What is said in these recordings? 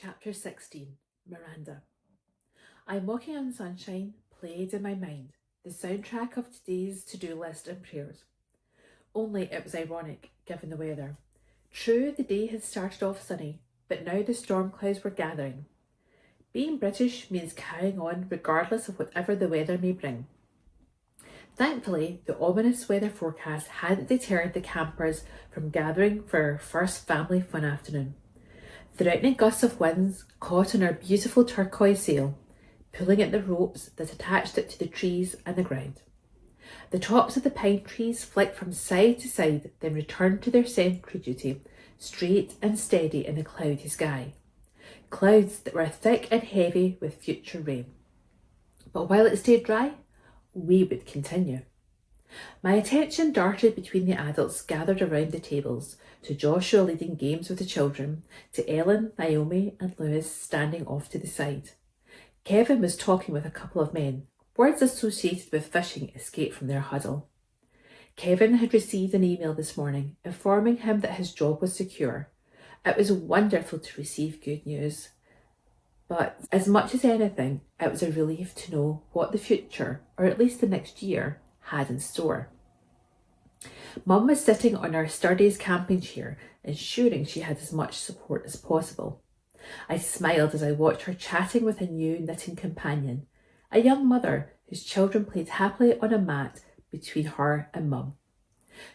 Chapter 16 Miranda. I'm walking on sunshine, played in my mind, the soundtrack of today's to-do list and prayers. Only it was ironic, given the weather. True, the day had started off sunny, but now the storm clouds were gathering. Being British means carrying on regardless of whatever the weather may bring. Thankfully, the ominous weather forecast hadn't deterred the campers from gathering for our first family fun afternoon. Threatening gusts of winds caught on our beautiful turquoise sail, pulling at the ropes that attached it to the trees and the ground. The tops of the pine trees flicked from side to side, then returned to their sentry duty, straight and steady in the cloudy sky. Clouds that were thick and heavy with future rain. But while it stayed dry, we would continue. My attention darted between the adults gathered around the tables, to Joshua leading games with the children, to Ellen, Naomi and Lewis standing off to the side. Kevin was talking with a couple of men. Words associated with fishing escaped from their huddle. Kevin had received an email this morning informing him that his job was secure. It was wonderful to receive good news. But as much as anything, it was a relief to know what the future, or at least the next year, had in store. Mum was sitting on our Sturdy's camping chair, ensuring she had as much support as possible. I smiled as I watched her chatting with a new knitting companion, a young mother whose children played happily on a mat between her and Mum.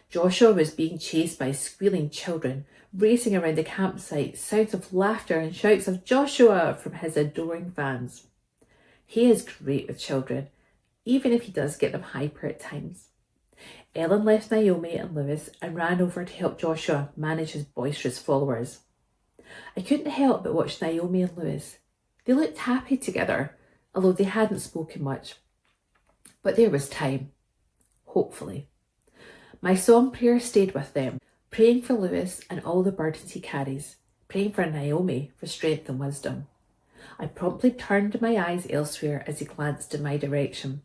Joshua was being chased by squealing children, racing around the campsite, sounds of laughter and shouts of Joshua from his adoring fans. He is great with children, even if he does get them hyper at times. Ellen left Naomi and Lewis and ran over to help Joshua manage his boisterous followers. I couldn't help but watch Naomi and Lewis. They looked happy together, although they hadn't spoken much. But there was time. Hopefully. My song prayer stayed with them, praying for Lewis and all the burdens he carries, praying for Naomi for strength and wisdom. I promptly turned my eyes elsewhere as he glanced in my direction.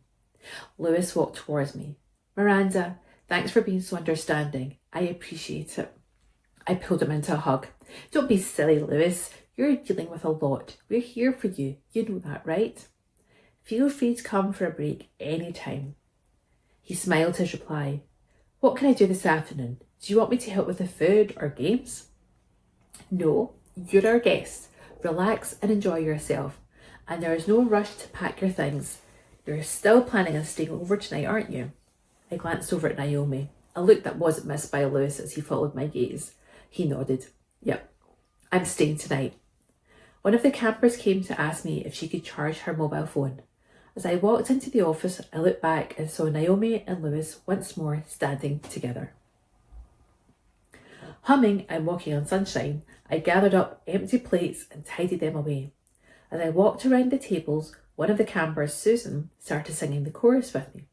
Lewis walked towards me. Miranda, thanks for being so understanding. I appreciate it. I pulled him into a hug. Don't be silly, Lewis. You're dealing with a lot. We're here for you. You know that, right? Feel free to come for a break any time. He smiled his reply. What can I do this afternoon? Do you want me to help with the food or games? No, you're our guest. Relax and enjoy yourself. And there is no rush to pack your things. You're still planning on staying over tonight, aren't you? I glanced over at Naomi, a look that wasn't missed by Lewis as he followed my gaze. He nodded. Yep, I'm staying tonight. One of the campers came to ask me if she could charge her mobile phone. As I walked into the office, I looked back and saw Naomi and Lewis once more standing together. Humming and walking on sunshine, I gathered up empty plates and tidied them away. As I walked around the tables, one of the campers, Susan, started singing the chorus with me.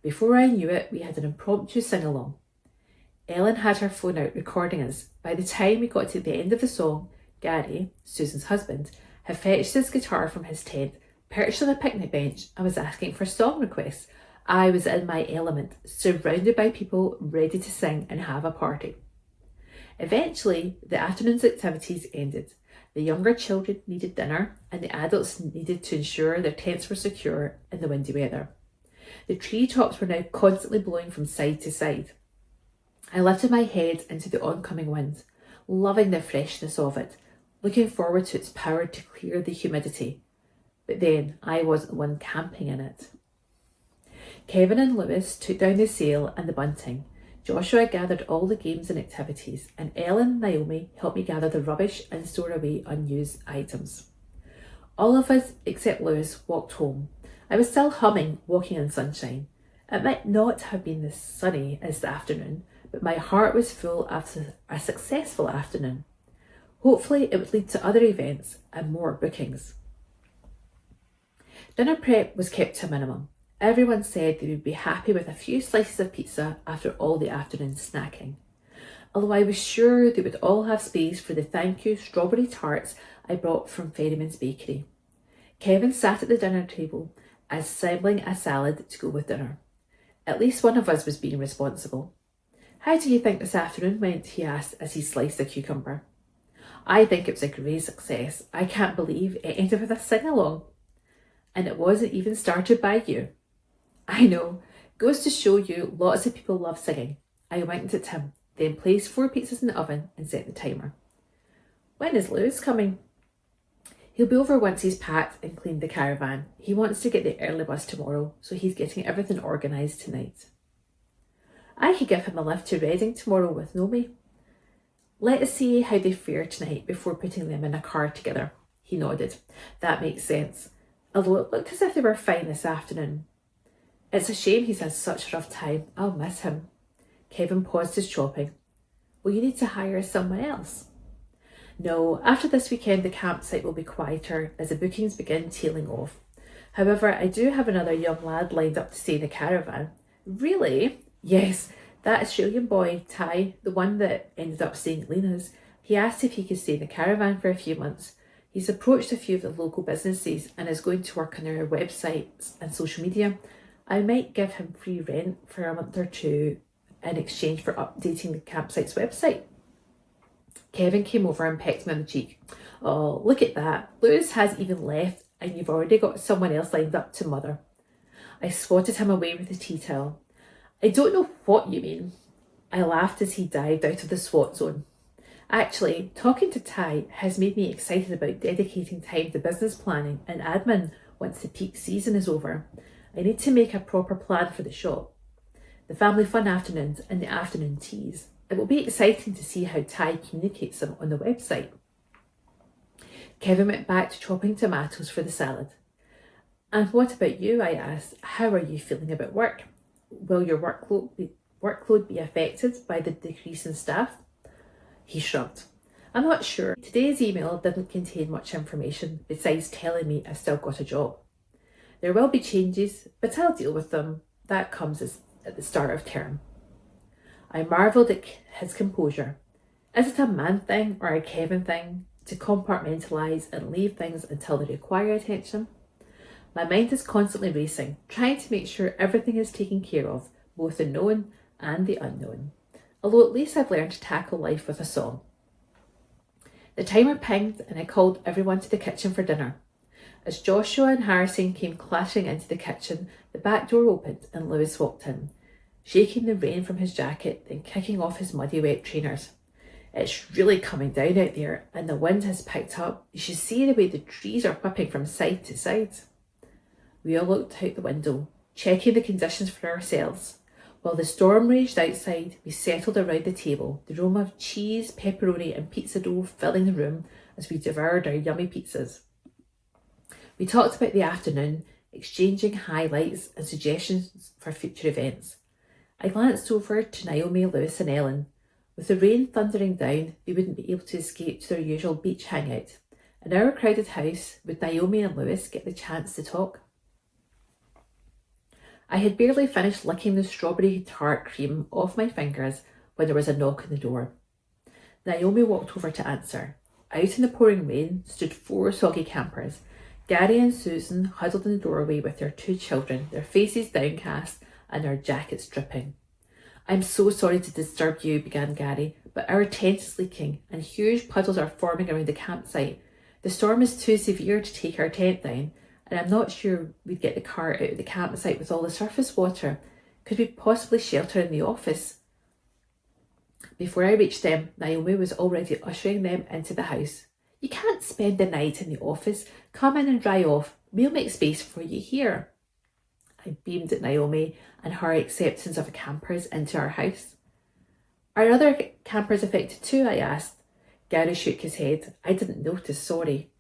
Before I knew it, we had an impromptu sing-along. Ellen had her phone out recording us. By the time we got to the end of the song, Gary, Susan's husband, had fetched his guitar from his tent, perched on a picnic bench, and was asking for song requests. I was in my element, surrounded by people ready to sing and have a party. Eventually, the afternoon's activities ended. The younger children needed dinner, and the adults needed to ensure their tents were secure in the windy weather. The treetops were now constantly blowing from side to side. I lifted my head into the oncoming wind, loving the freshness of it, looking forward to its power to clear the humidity. But then I wasn't the one camping in it. Kevin and Lewis took down the sail and the bunting. Joshua gathered all the games and activities, and Ellen and Naomi helped me gather the rubbish and store away unused items. All of us, except Lewis, walked home. I was still humming Walking in Sunshine. It might not have been as sunny as the afternoon, but my heart was full after a successful afternoon. Hopefully it would lead to other events and more bookings. Dinner prep was kept to a minimum. Everyone said they would be happy with a few slices of pizza after all the afternoon snacking. Although I was sure they would all have space for the thank you strawberry tarts I brought from Ferryman's Bakery. Kevin sat at the dinner table, assembling a salad to go with dinner. At least one of us was being responsible. How do you think this afternoon went? He asked as he sliced a cucumber. I think it was a great success. I can't believe it ended with a sing-along. And it wasn't even started by you. I know. Goes to show you lots of people love singing. I winked at him, then placed 4 pizzas in the oven and set the timer. When is Lewis coming? He'll be over once he's packed and cleaned the caravan. He wants to get the early bus tomorrow, so he's getting everything organised tonight. I could give him a lift to Reading tomorrow with Nomi. Let us see how they fare tonight before putting them in a car together. He nodded. That makes sense. Although it looked as if they were fine this afternoon. It's a shame he's had such a rough time. I'll miss him. Kevin paused his chopping. Will you need to hire someone else? No, after this weekend the campsite will be quieter as the bookings begin tailing off. However, I do have another young lad lined up to stay in the caravan. Really? Yes, that Australian boy, Ty, the one that ended up staying at Lena's. He asked if he could stay in the caravan for a few months. He's approached a few of the local businesses and is going to work on their websites and social media. I might give him free rent for a month or two in exchange for updating the campsite's website. Kevin came over and pecked me on the cheek. Oh, look at that. Lewis has even left and you've already got someone else lined up to mother. I swatted him away with a tea towel. I don't know what you mean. I laughed as he dived out of the SWAT zone. Actually, talking to Ty has made me excited about dedicating time to business planning and admin once the peak season is over. I need to make a proper plan for the shop, the family fun afternoons and the afternoon teas. It will be exciting to see how Ty communicates them on the website. Kevin went back to chopping tomatoes for the salad. And what about you? I asked. How are you feeling about work? Will your workload be affected by the decrease in staff? He shrugged. I'm not sure. Today's email didn't contain much information besides telling me I've still got a job. There will be changes, but I'll deal with them. That comes at the start of term. I marvelled at his composure. Is it a man thing or a Kevin thing to compartmentalise and leave things until they require attention? My mind is constantly racing, trying to make sure everything is taken care of, both the known and the unknown. Although at least I've learned to tackle life with a song. The timer pinged and I called everyone to the kitchen for dinner. As Joshua and Harrison came clattering into the kitchen, the back door opened and Lewis walked in, shaking the rain from his jacket, then kicking off his muddy wet trainers. It's really coming down out there and the wind has picked up. You should see the way the trees are whipping from side to side. We all looked out the window, checking the conditions for ourselves. While the storm raged outside, we settled around the table, the aroma of cheese, pepperoni and pizza dough filling the room as we devoured our yummy pizzas. We talked about the afternoon, exchanging highlights and suggestions for future events. I glanced over to Naomi, Lewis and Ellen. With the rain thundering down, they wouldn't be able to escape to their usual beach hangout. In our crowded house, would Naomi and Lewis get the chance to talk? I had barely finished licking the strawberry tart cream off my fingers when there was a knock on the door. Naomi walked over to answer. Out in the pouring rain stood 4 soggy campers. Gary and Susan huddled in the doorway with their 2 children, their faces downcast and their jackets dripping. I'm so sorry to disturb you, began Gary, but our tent is leaking and huge puddles are forming around the campsite. The storm is too severe to take our tent down, and I'm not sure we'd get the car out of the campsite with all the surface water. Could we possibly shelter in the office? Before I reached them, Naomi was already ushering them into the house. You can't spend the night in the office. Come in and dry off. We'll make space for you here. I beamed at Naomi and her acceptance of campers into our house. Are other campers affected too? I asked. Gary shook his head. I didn't notice, sorry.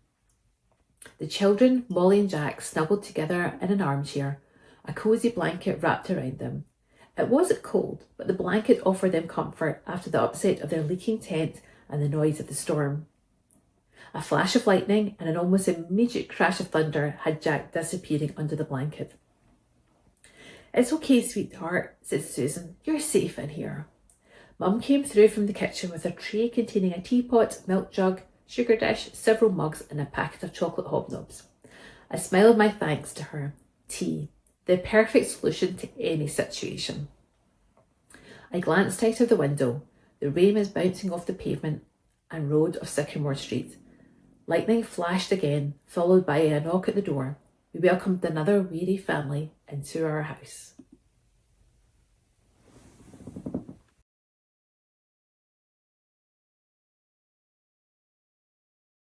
The children, Molly and Jack, snuggled together in an armchair, a cosy blanket wrapped around them. It wasn't cold, but the blanket offered them comfort after the upset of their leaking tent and the noise of the storm. A flash of lightning and an almost immediate crash of thunder had Jack disappearing under the blanket. It's okay, sweetheart, said Susan. You're safe in here. Mum came through from the kitchen with a tray containing a teapot, milk jug, sugar dish, several mugs and a packet of chocolate hobnobs. I smiled my thanks to her. Tea, the perfect solution to any situation. I glanced out of the window. The rain was bouncing off the pavement and road of Sycamore Street. Lightning flashed again, followed by a knock at the door. We welcomed another weary family into our house.